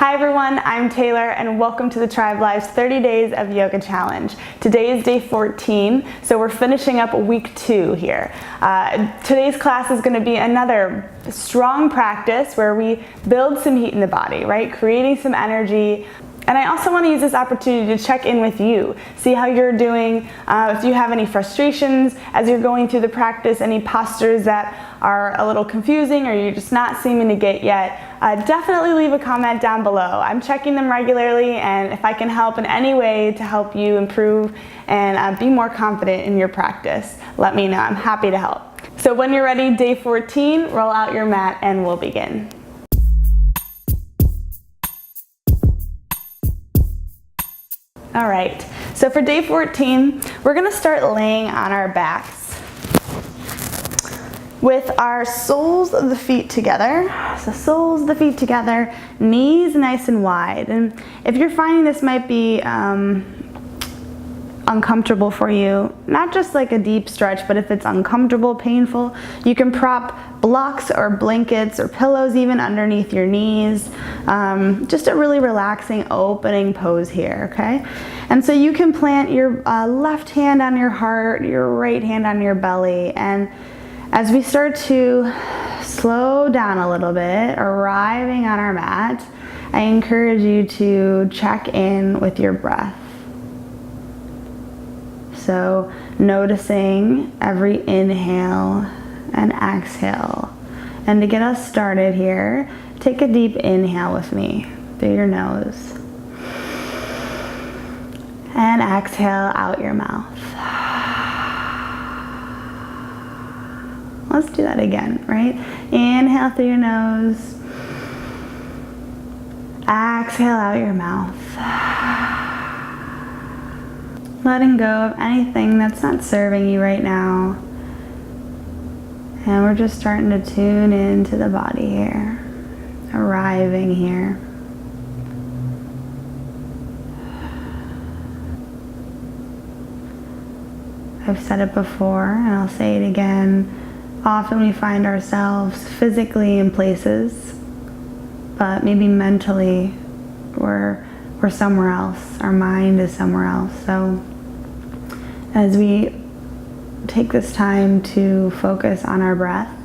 Hi everyone, I'm Taylor and welcome to the Tribe Live's 30 Days of Yoga Challenge. Today is day 14, so we're finishing up week 2 here. Today's class is going to be another strong practice where we build some heat in the body, right? Creating some energy. And I also want to use this opportunity to check in with you, see how you're doing, if you have any frustrations as you're going through the practice, any postures that are a little confusing or you're just not seeming to get yet. Definitely leave a comment down below. I'm checking them regularly, and if I can help in any way to help you improve and be more confident in your practice, let me know. I'm happy to help. So when you're ready, day 14, roll out your mat and we'll begin. All right, so for day 14, we're gonna start laying on our backs with our soles of the feet together. So soles of the feet together, knees nice and wide. And if you're finding this might be uncomfortable for you, not just like a deep stretch, but if it's uncomfortable, painful, you can prop blocks or blankets or pillows even underneath your knees. Just a really relaxing opening pose here, okay? And so you can plant your left hand on your heart, your right hand on your belly, and as we start to slow down a little bit, arriving on our mat, I encourage you to check in with your breath. So noticing every inhale and exhale. And to get us started here, take a deep inhale with me through your nose. And exhale out your mouth. Let's do that again, right? Inhale through your nose. Exhale out your mouth. Letting go of anything that's not serving you right now. And we're just starting to tune into the body here. Arriving here. I've said it before and I'll say it again. Often we find ourselves physically in places, but maybe mentally we're somewhere else. Our mind is somewhere else. So as we take this time to focus on our breath,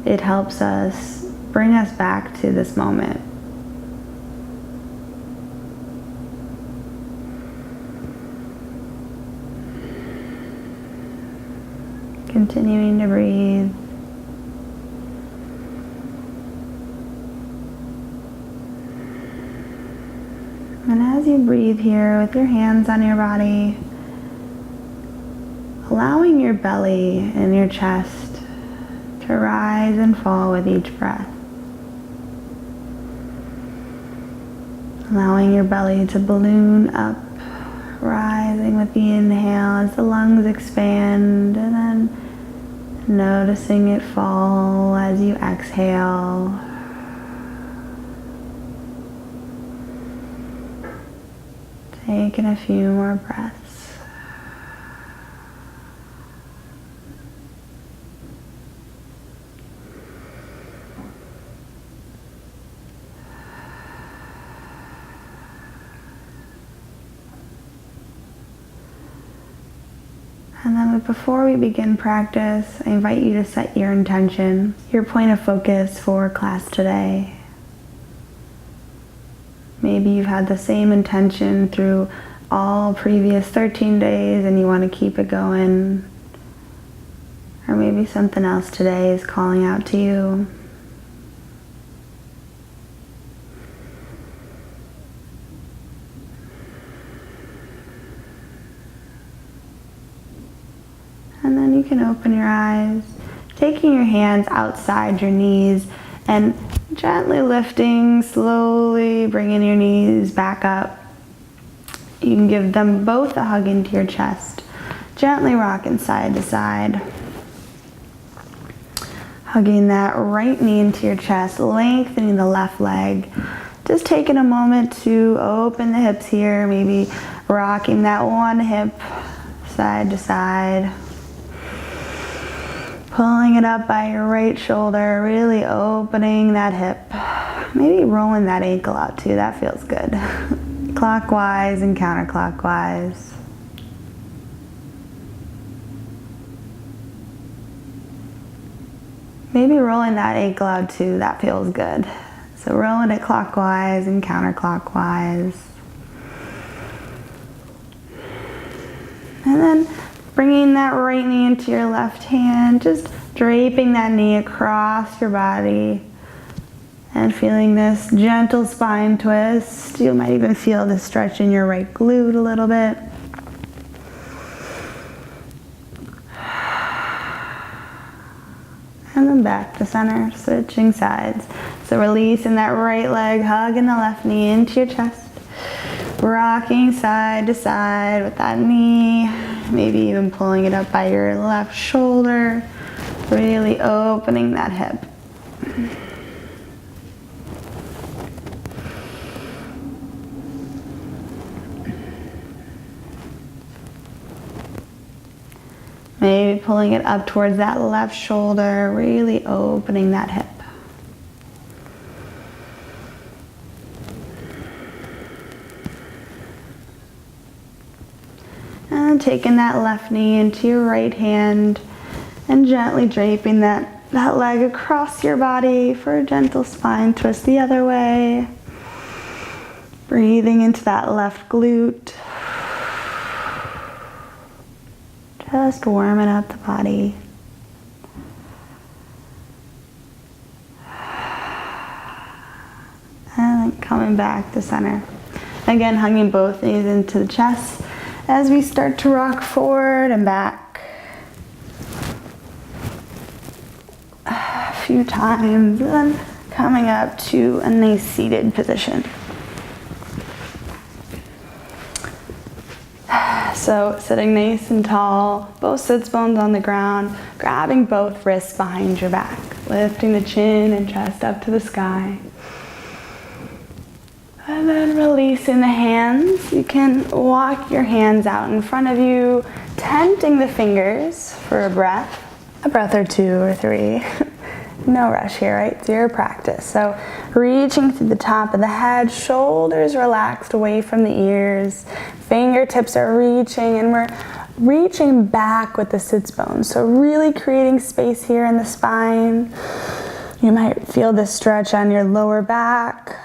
it helps us bring us back to this moment. Continuing to breathe. And as you breathe here with your hands on your body, allowing your belly and your chest to rise and fall with each breath. Allowing your belly to balloon up, rising with the inhale as the lungs expand, and then noticing it fall as you exhale. Taking a few more breaths. And then before we begin practice, I invite you to set your intention, your point of focus for class today. Maybe you've had the same intention through all previous 13 days and you want to keep it going. Or maybe something else today is calling out to you. And then you can open your eyes, taking your hands outside your knees and gently lifting, slowly bringing your knees back up. You can give them both a hug into your chest. Gently rocking side to side. Hugging that right knee into your chest, lengthening the left leg. Just taking a moment to open the hips here, maybe rocking that one hip side to side. Pulling it up by your right shoulder, really opening that hip. maybe rolling that ankle out too, that feels good. Clockwise and counterclockwise. Maybe rolling that ankle out too, that feels good. So rolling it clockwise and counterclockwise. And then bringing that right knee into your left hand, just draping that knee across your body and feeling this gentle spine twist. You might even feel the stretch in your right glute a little bit. And then back to center, switching sides. So releasing that right leg, hugging the left knee into your chest. Rocking side to side with that knee, maybe even pulling it up by your left shoulder, really opening that hip. Maybe pulling it up towards that left shoulder, really opening that hip. And taking that left knee into your right hand and gently draping that leg across your body for a gentle spine twist the other way. Breathing into that left glute. Just warming up the body. And then coming back to center. Again, hugging both knees into the chest as we start to rock forward and back. A few times, and then coming up to a nice seated position. So sitting nice and tall, both sits bones on the ground, grabbing both wrists behind your back, lifting the chin and chest up to the sky. And then releasing the hands. You can walk your hands out in front of you, tenting the fingers for a breath or two or three. No rush here, right? It's your practice. So reaching through the top of the head, shoulders relaxed away from the ears, fingertips are reaching, and we're reaching back with the sits bones. So really creating space here in the spine. You might feel the stretch on your lower back,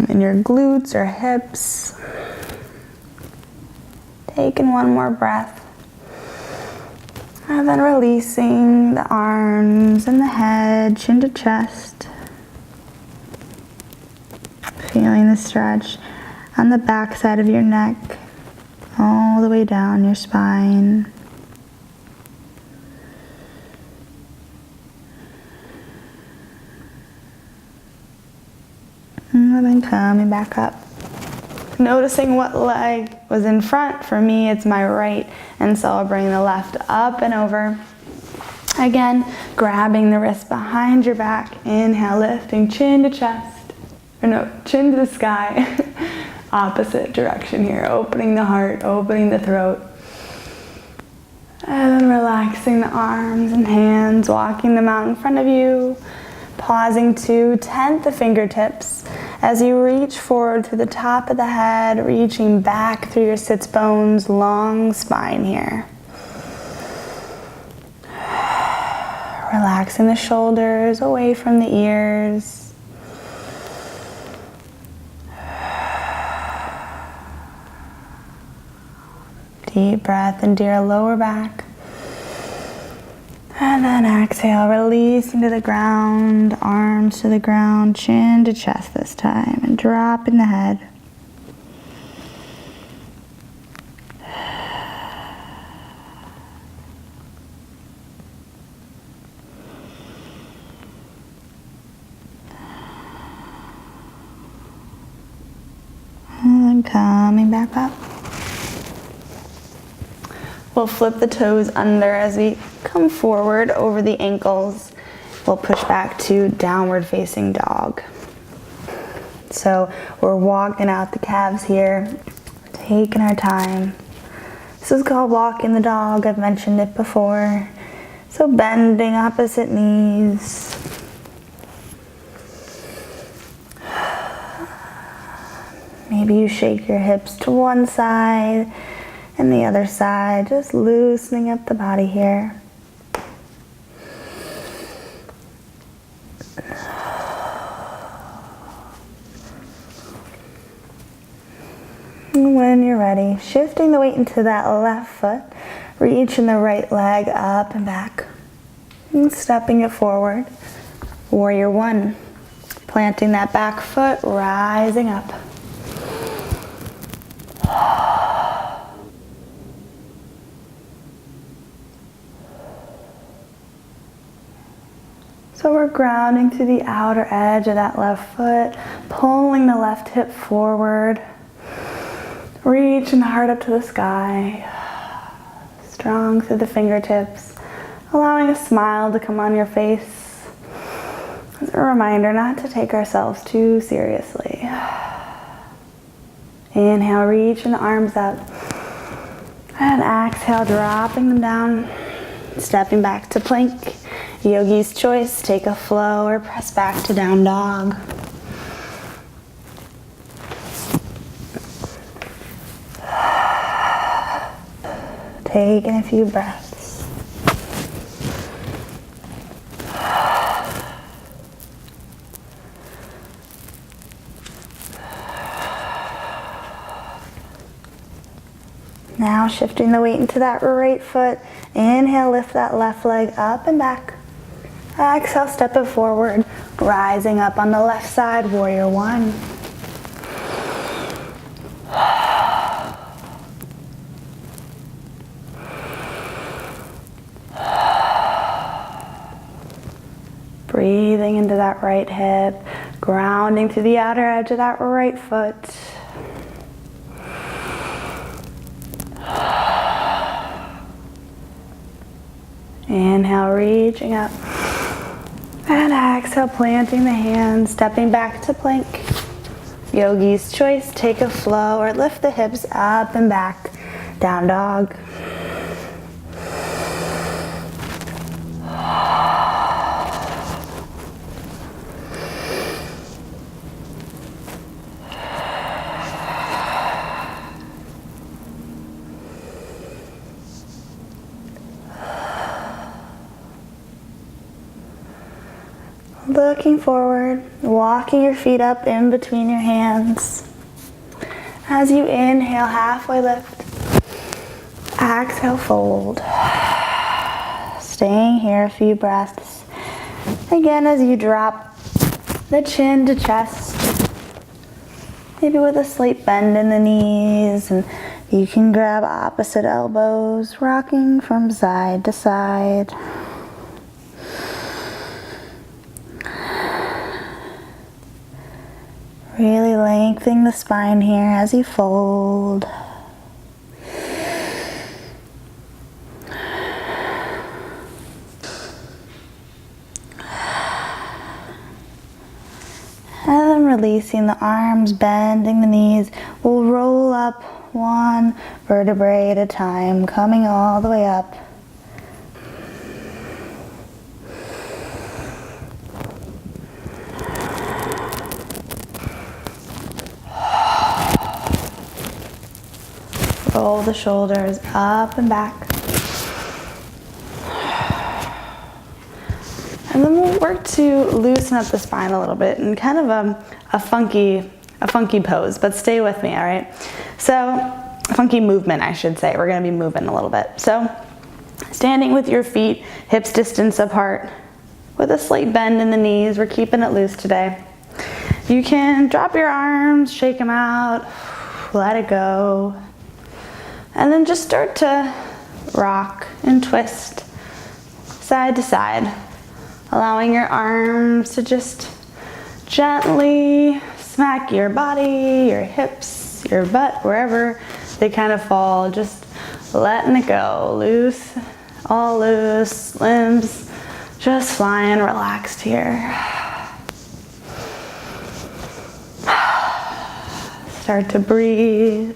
in your glutes or hips. Taking one more breath. And then releasing the arms and the head, chin to chest. Feeling the stretch on the back side of your neck, all the way down your spine. And then coming back up. Noticing what leg was in front. For me, it's my right, and so I'll bring the left up and over. Again, grabbing the wrist behind your back. Inhale, lifting chin to chest. Or no, chin to the sky. Opposite direction here. Opening the heart, opening the throat. And then relaxing the arms and hands, walking them out in front of you. Pausing to tent the fingertips as you reach forward to the top of the head, reaching back through your sits bones, long spine here. Relaxing the shoulders away from the ears. Deep breath into your lower back. And then exhale, releasing to the ground, arms to the ground, chin to chest this time, and dropping the head. And then coming back up. We'll flip the toes under as we come forward over the ankles. We'll push back to downward facing dog. So we're walking out the calves here, taking our time. This is called walking the dog. I've mentioned it before. So bending opposite knees. Maybe you shake your hips to one side and the other side, just loosening up the body here. And when you're ready, shifting the weight into that left foot, reaching the right leg up and back, and stepping it forward. Warrior one, planting that back foot, rising up. So we're grounding to the outer edge of that left foot, pulling the left hip forward, reaching the heart up to the sky, strong through the fingertips, allowing a smile to come on your face as a reminder not to take ourselves too seriously. Inhale, reaching the arms up, and exhale, dropping them down, stepping back to plank. Yogi's choice, take a flow or press back to down dog. Taking a few breaths. Now shifting the weight into that right foot. Inhale, lift that left leg up and back. Exhale, step it forward, rising up on the left side, warrior one. Breathing into that right hip, grounding to the outer edge of that right foot. Inhale, reaching up. And exhale, planting the hands, stepping back to plank. Yogi's choice, take a flow or lift the hips up and back, down dog. Looking forward, walking your feet up in between your hands. As you inhale, halfway lift. Exhale, fold. Staying here a few breaths. Again, as you drop the chin to chest, maybe with a slight bend in the knees, and you can grab opposite elbows, rocking from side to side. Really lengthening the spine here as you fold. And then releasing the arms, bending the knees. We'll roll up one vertebrae at a time, coming all the way up. Roll the shoulders up and back. And then we'll work to loosen up the spine a little bit in kind of a funky pose, but stay with me, all right? So, a funky movement, I should say. We're gonna be moving a little bit. So, standing with your feet, hips distance apart, with a slight bend in the knees. We're keeping it loose today. You can drop your arms, shake them out, let it go. And then just start to rock and twist side to side, allowing your arms to just gently smack your body, your hips, your butt, wherever they kind of fall, just letting it go. Loose, all loose, limbs just flying relaxed here. Start to breathe.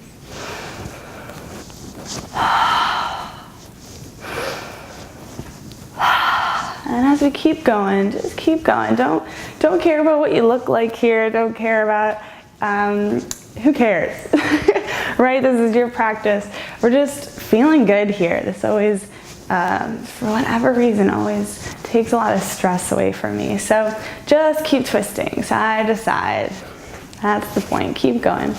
And as we keep going, just keep going. Don't care about what you look like here. Don't care about who cares? Right? This is your practice. We're just feeling good here. This always, for whatever reason, always takes a lot of stress away from me. So just keep twisting side to side. That's the point. Keep going.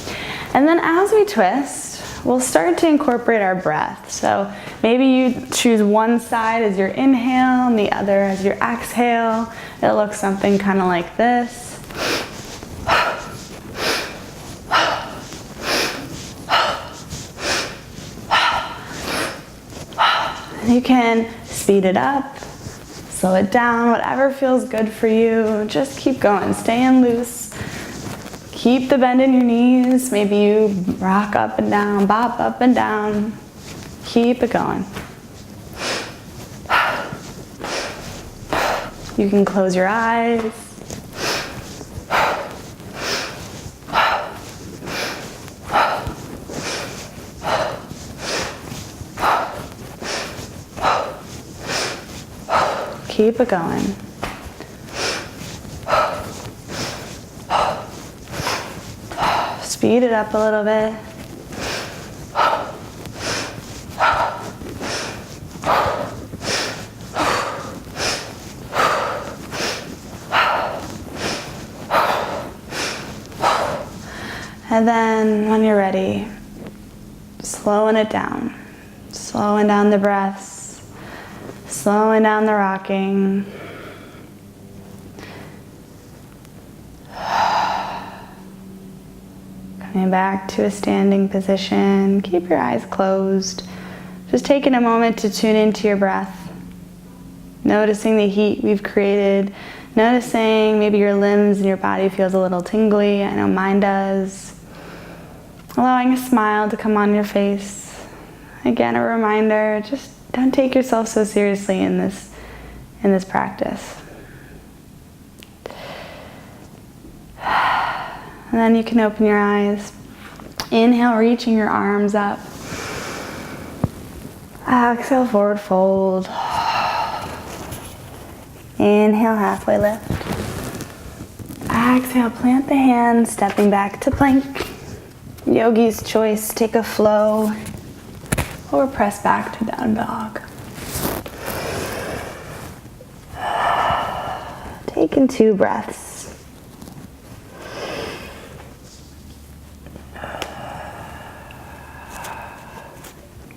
And then as we twist, we'll start to incorporate our breath. So maybe you choose one side as your inhale and the other as your exhale. It looks something kind of like this. You can speed it up, slow it down, whatever feels good for you. Just keep going, staying loose. Keep the bend in your knees. Maybe you rock up and down, bop up and down. Keep it going. You can close your eyes. Keep it going. Speed it up a little bit. And then when you're ready, slowing it down. Slowing down the breaths, slowing down the rocking. Coming back to a standing position. Keep your eyes closed. Just taking a moment to tune into your breath. Noticing the heat we've created. Noticing maybe your limbs and your body feels a little tingly. I know mine does. Allowing a smile to come on your face. Again, a reminder, just don't take yourself so seriously in this practice. And then you can open your eyes. Inhale, reaching your arms up. Exhale, forward fold. Inhale, halfway lift. Exhale, plant the hands, stepping back to plank. Yogi's choice, take a flow or press back to down dog. Taking 2 breaths.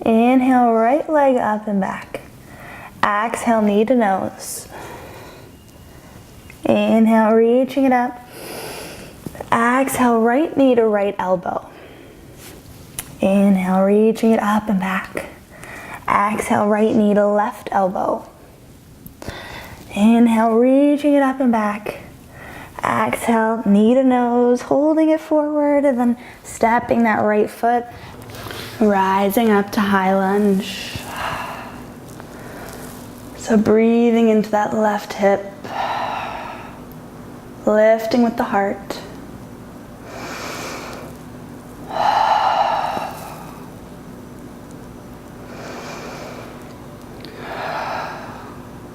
Inhale, right leg up and back. Exhale, knee to nose. Inhale, reaching it up. Exhale, right knee to right elbow. Inhale, reaching it up and back. Exhale, right knee to left elbow. Inhale, reaching it up and back. Exhale, knee to nose, holding it forward, and then stepping that right foot, rising up to high lunge. So breathing into that left hip, lifting with the heart.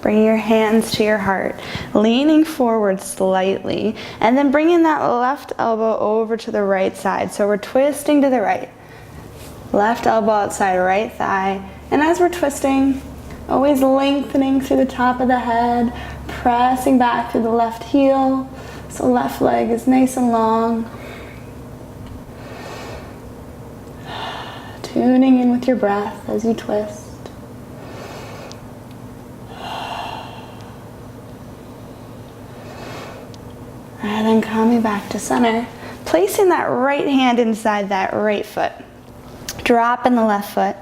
Bring your hands to your heart, leaning forward slightly, and then bringing that left elbow over to the right side. So we're twisting to the right. Left elbow outside right thigh. And as we're twisting, always lengthening through the top of the head, pressing back through the left heel, so left leg is nice and long. Tuning in with your breath as you twist. And then coming back to center, placing that right hand inside that right foot. Dropping the left foot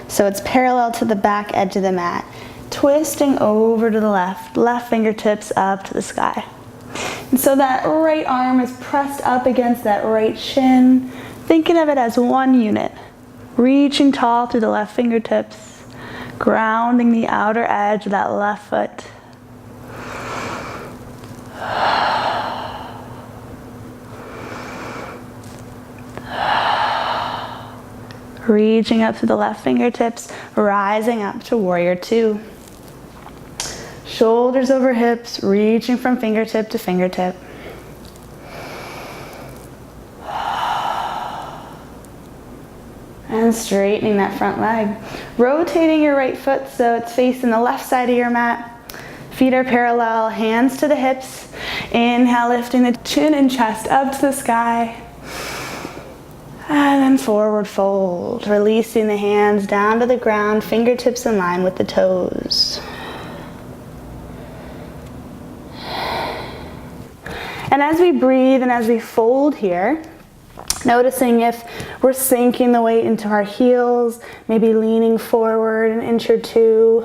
so it's parallel to the back edge of the mat. Twisting over to the left, left fingertips up to the sky. And so that right arm is pressed up against that right shin, thinking of it as one unit. Reaching tall through the left fingertips, grounding the outer edge of that left foot. Reaching up through the left fingertips, rising up to warrior 2. Shoulders over hips, reaching from fingertip to fingertip. And straightening that front leg. Rotating your right foot so it's facing the left side of your mat. Feet are parallel, hands to the hips. Inhale, lifting the chin and chest up to the sky. And then forward fold, releasing the hands down to the ground, fingertips in line with the toes. And as we breathe and as we fold here, noticing if we're sinking the weight into our heels, maybe leaning forward an inch or two.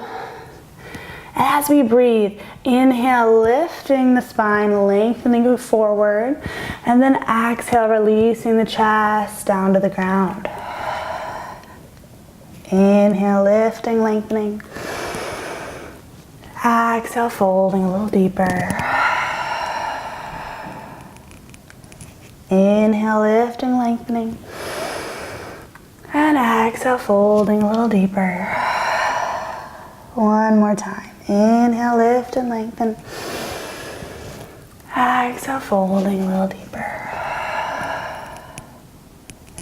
And as we breathe, inhale, lifting the spine, lengthening it forward. And then exhale, releasing the chest down to the ground. Inhale, lifting, lengthening. Exhale, folding a little deeper. Inhale, lifting, lengthening. And exhale, folding a little deeper. One more time. Inhale, lift and lengthen. Exhale, folding a little deeper.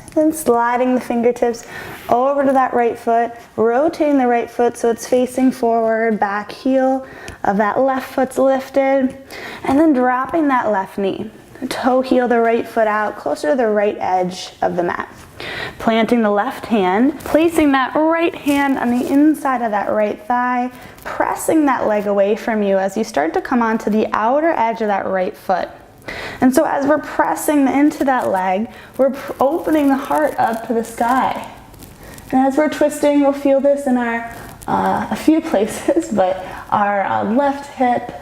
And then sliding the fingertips over to that right foot, rotating the right foot so it's facing forward, back heel of that left foot's lifted, and then dropping that left knee. Toe heel the right foot out, closer to the right edge of the mat. Planting the left hand, placing that right hand on the inside of that right thigh, pressing that leg away from you as you start to come onto the outer edge of that right foot. And so as we're pressing into that leg, we're opening the heart up to the sky. And as we're twisting, we'll feel this in our, a few places, but our left hip,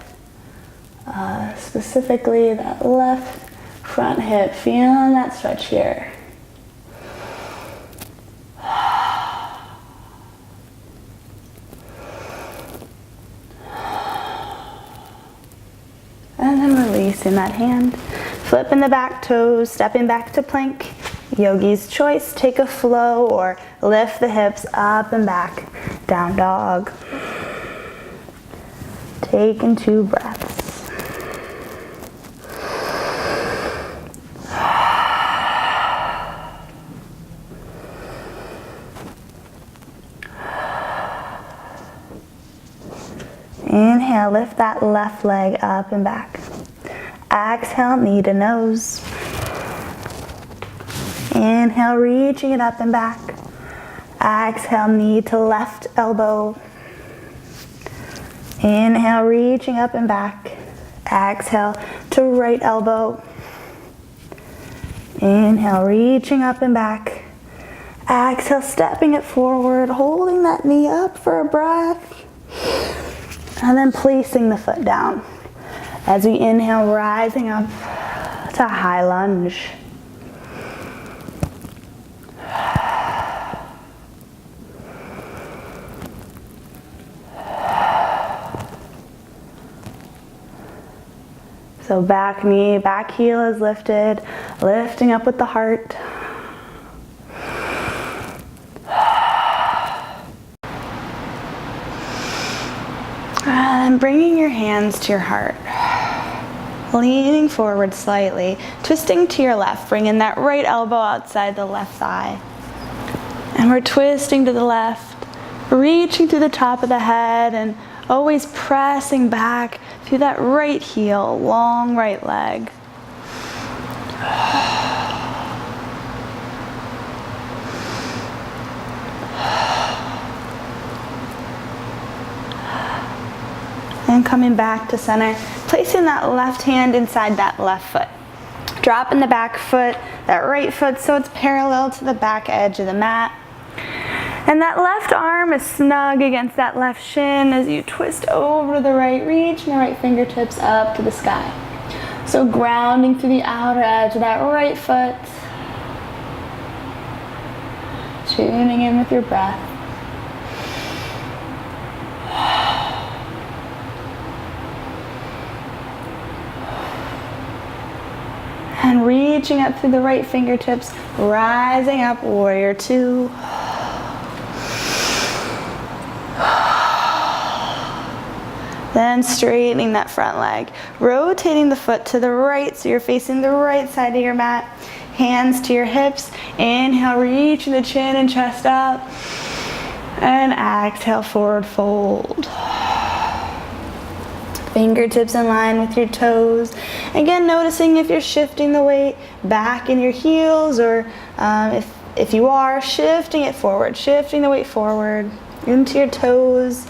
specifically that left front hip, feeling that stretch here. And then releasing that hand, flipping the back toes, stepping back to plank. Yogi's choice, take a flow or lift the hips up and back, down dog. Taking 2 breaths. Inhale, lift that left leg up and back. Exhale, knee to nose. Inhale, reaching it up and back. Exhale, knee to left elbow. Inhale, reaching up and back. Exhale to right elbow. Inhale, reaching up and back. Exhale, stepping it forward, holding that knee up for a breath. And then placing the foot down. As we inhale, rising up to high lunge. So back knee, back heel is lifted, lifting up with the heart. And bringing your hands to your heart. Leaning forward slightly, twisting to your left, bringing that right elbow outside the left thigh. And we're twisting to the left, reaching through the top of the head and always pressing back through that right heel, long right leg. And coming back to center, placing that left hand inside that left foot. Dropping the back foot, that right foot so it's parallel to the back edge of the mat. And that left arm is snug against that left shin as you twist over to the right, reaching the right fingertips up to the sky. So grounding through the outer edge of that right foot. Tuning in with your breath. And reaching up through the right fingertips, rising up, warrior 2. Then straightening that front leg, rotating the foot to the right so you're facing the right side of your mat. hands to your hips. Inhale, reaching the chin and chest up. And exhale, forward fold. Fingertips in line with your toes. Again, noticing if you're shifting the weight back in your heels, or if you are, shifting it forward, shifting the weight forward into your toes.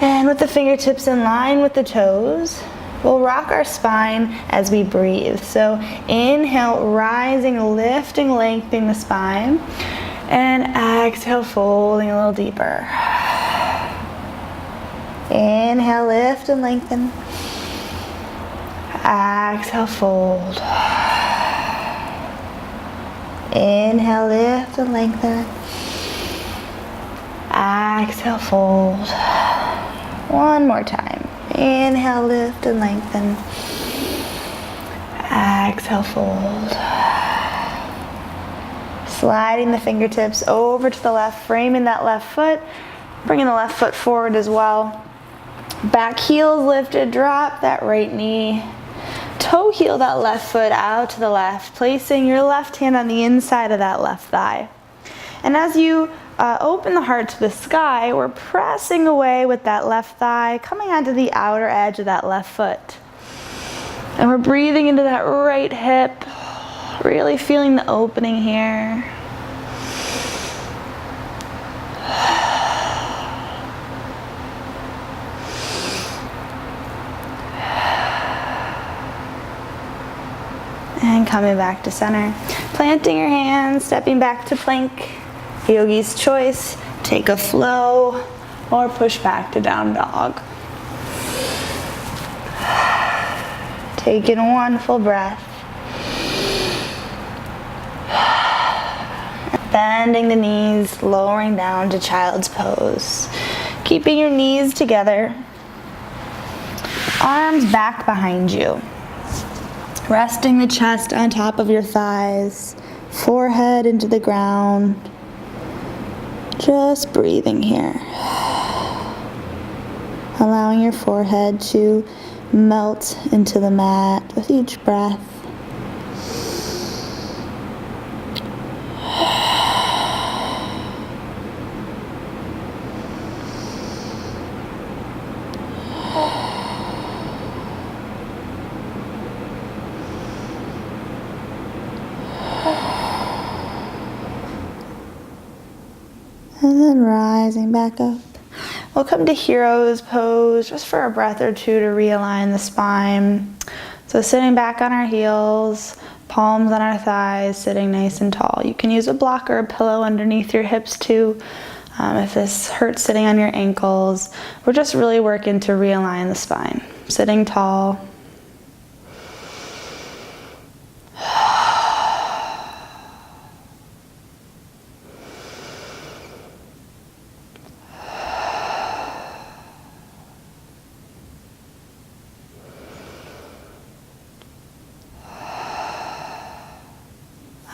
And with the fingertips in line with the toes, we'll rock our spine as we breathe. So inhale, rising, lifting, lengthening the spine. And exhale, folding a little deeper. Inhale, lift and lengthen. Exhale, fold. Inhale, lift and lengthen. Exhale, fold. One more time. Inhale, lift and lengthen. Exhale, fold. Sliding the fingertips over to the left, framing that left foot, bringing the left foot forward as well. Back heels lifted, drop that right knee. Toe heel that left foot out to the left, placing your left hand on the inside of that left thigh. And as you open the heart to the sky, we're pressing away with that left thigh, coming onto the outer edge of that left foot. And we're breathing into that right hip, really feeling the opening here. And coming back to center. Planting your hands, stepping back to plank. Yogi's choice. Take a flow or push back to down dog. Taking one full breath. Bending the knees, lowering down to child's pose. Keeping your knees together. Arms back behind you. Resting the chest on top of your thighs. Forehead into the ground. Just breathing here. Allowing your forehead to melt into the mat with each breath. And then rising back up. We'll come to hero's pose just for a breath or two to realign the spine. So sitting back on our heels, palms on our thighs, sitting nice and tall. You can use a block or a pillow underneath your hips too. If this hurts sitting on your ankles, we're just really working to realign the spine. Sitting tall.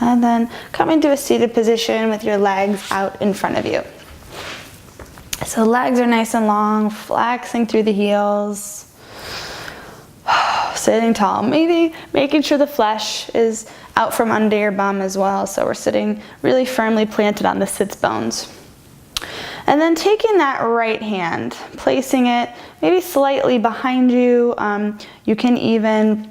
And then coming to a seated position with your legs out in front of you. So legs are nice and long, flexing through the heels. Sitting tall, maybe making sure the flesh is out from under your bum as well. So we're sitting really firmly planted on the sits bones. And then taking that right hand, placing it maybe slightly behind you. You can even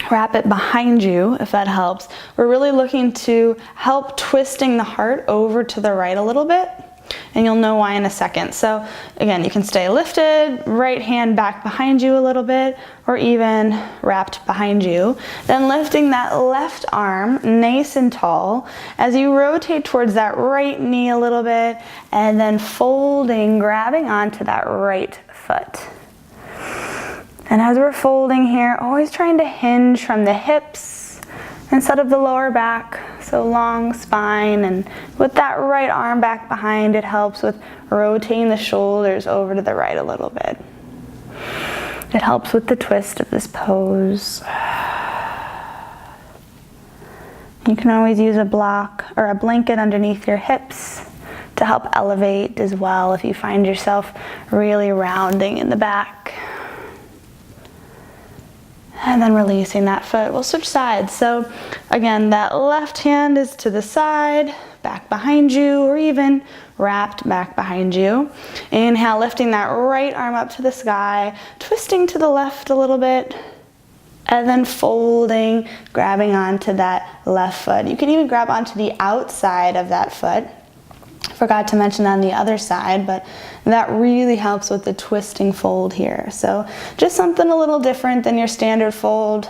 wrap it behind you if that helps. We're really looking to help twisting the heart over to the right a little bit, and you'll know why in a second. So again, you can stay lifted, right hand back behind you a little bit, or even wrapped behind you. Then lifting that left arm nice and tall as you rotate towards that right knee a little bit, and then folding, grabbing onto that right foot. And as we're folding here, always trying to hinge from the hips instead of the lower back. So long spine, and with that right arm back behind, it helps with rotating the shoulders over to the right a little bit. It helps with the twist of this pose. You can always use a block or a blanket underneath your hips to help elevate as well if you find yourself really rounding in the back. And then releasing that foot. We'll switch sides. So again, that left hand is to the side, back behind you, or even wrapped back behind you. Inhale, lifting that right arm up to the sky, twisting to the left a little bit, and then folding, grabbing onto that left foot. You can even grab onto the outside of that foot. Forgot to mention on the other side, but that really helps with the twisting fold here. So just something a little different than your standard fold,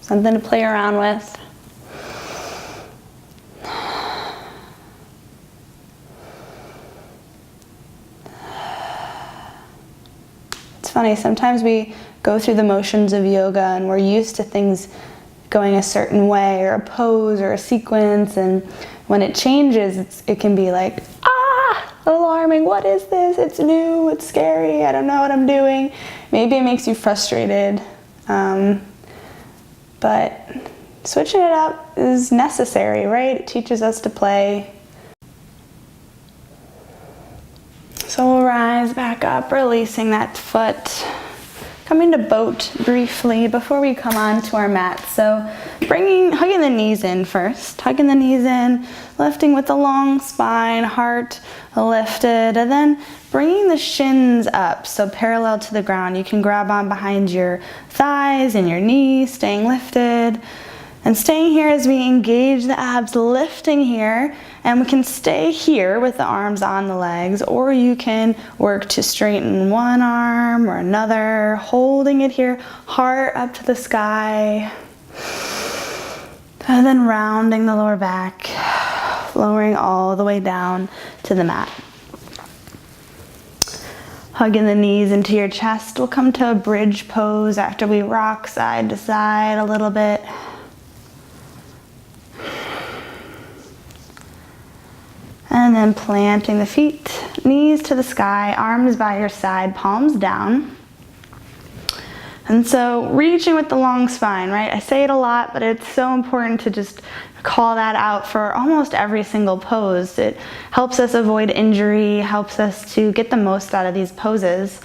something to play around with. It's funny, sometimes we go through the motions of yoga and we're used to things going a certain way, or a pose or a sequence, and when it changes, it can be like, alarming, what is this? It's new, it's scary, I don't know what I'm doing. Maybe it makes you frustrated, but switching it up is necessary, right? It teaches us to play. So we'll rise back up, releasing that foot. Coming to boat briefly before we come on to our mat. So hugging the knees in first, hugging the knees in, lifting with the long spine, heart lifted, and then bringing the shins up, so parallel to the ground. You can grab on behind your thighs and your knees, staying lifted. And staying here as we engage the abs, lifting here, and we can stay here with the arms on the legs, or you can work to straighten one arm or another, holding it here, heart up to the sky, and then rounding the lower back, lowering all the way down to the mat. Hugging the knees into your chest. We'll come to a bridge pose after we rock side to side a little bit. And then planting the feet, knees to the sky, arms by your side, palms down. And so reaching with the long spine, right? I say it a lot, but it's so important to just call that out for almost every single pose. It helps us avoid injury, helps us to get the most out of these poses.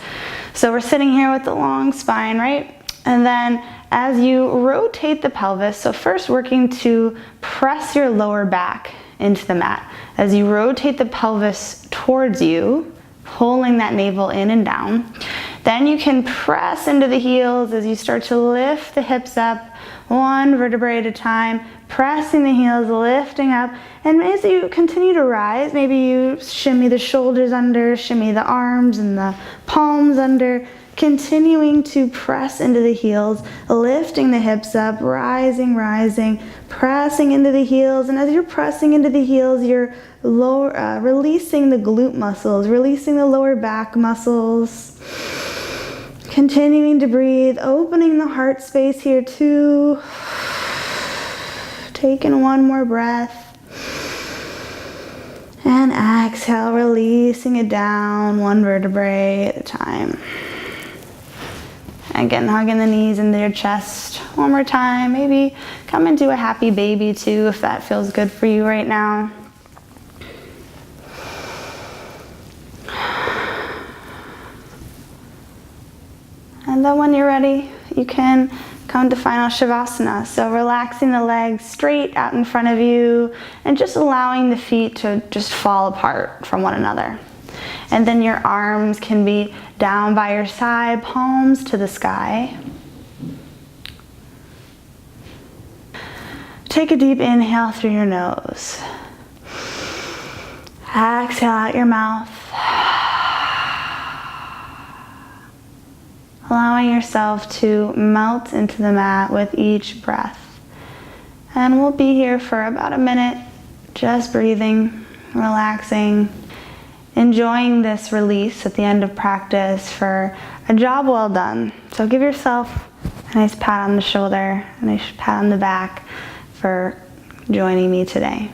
So we're sitting here with the long spine, right? And then as you rotate the pelvis, so first working to press your lower back into the mat. As you rotate the pelvis towards you, pulling that navel in and down, then you can press into the heels as you start to lift the hips up, one vertebrae at a time, pressing the heels, lifting up, and as you continue to rise, maybe you shimmy the shoulders under, shimmy the arms and the palms under, continuing to press into the heels, lifting the hips up, rising, pressing into the heels. And as you're pressing into the heels, you're releasing the glute muscles, releasing the lower back muscles. Continuing to breathe, opening the heart space here too. Taking one more breath. And exhale, releasing it down, one vertebrae at a time. Again, hugging the knees into your chest one more time. Maybe come into a happy baby too, if that feels good for you right now. And then when you're ready, you can come to final Shavasana. So relaxing the legs straight out in front of you and just allowing the feet to just fall apart from one another. And then your arms can be down by your side, palms to the sky. Take a deep inhale through your nose. Exhale out your mouth. Allowing yourself to melt into the mat with each breath. And we'll be here for about a minute, just breathing, relaxing, enjoying this release at the end of practice for a job well done. So give yourself a nice pat on the shoulder, a nice pat on the back for joining me today.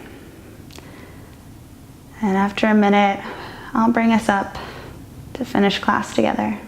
And after a minute, I'll bring us up to finish class together.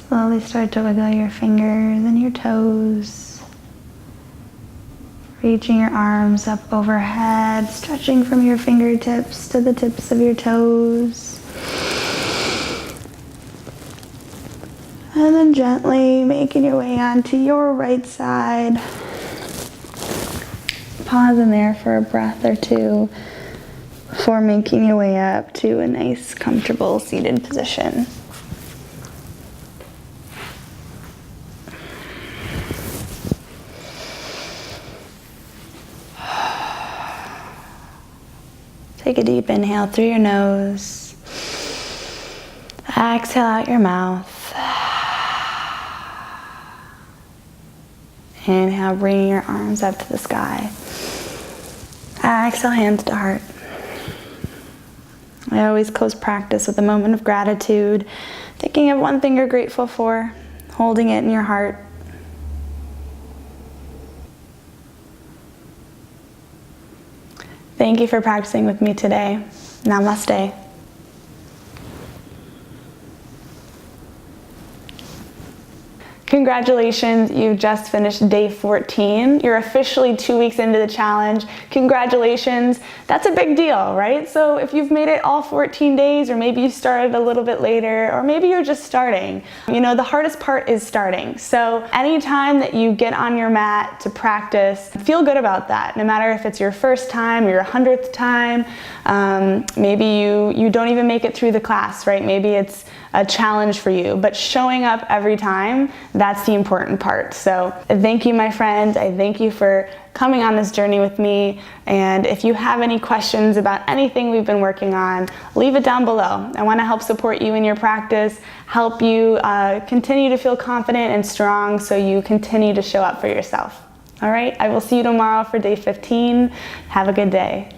Slowly start to wiggle your fingers and your toes. Reaching your arms up overhead, stretching from your fingertips to the tips of your toes. And then gently making your way onto your right side. Pause in there for a breath or two before making your way up to a nice, comfortable seated position. Take a deep inhale through your nose. Exhale out your mouth. Inhale, bringing your arms up to the sky. Exhale, hands to heart. I always close practice with a moment of gratitude, thinking of one thing you're grateful for, holding it in your heart. Thank you for practicing with me today. Namaste. Congratulations, you just finished day 14. You're officially 2 weeks into the challenge. Congratulations. That's a big deal, right? So if you've made it all 14 days, or maybe you started a little bit later, or maybe you're just starting, you know, the hardest part is starting. So anytime that you get on your mat to practice, feel good about that. No matter if it's your first time or your 100th time, maybe you don't even make it through the class, right? Maybe it's a challenge for you, but showing up every time, that's the important part. So thank you, my friend. I thank you for coming on this journey with me. And if you have any questions about anything we've been working on, leave it down below. I want to help support you in your practice, help you continue to feel confident and strong so you continue to show up for yourself. All right, I will see you tomorrow for day 15. Have a good day.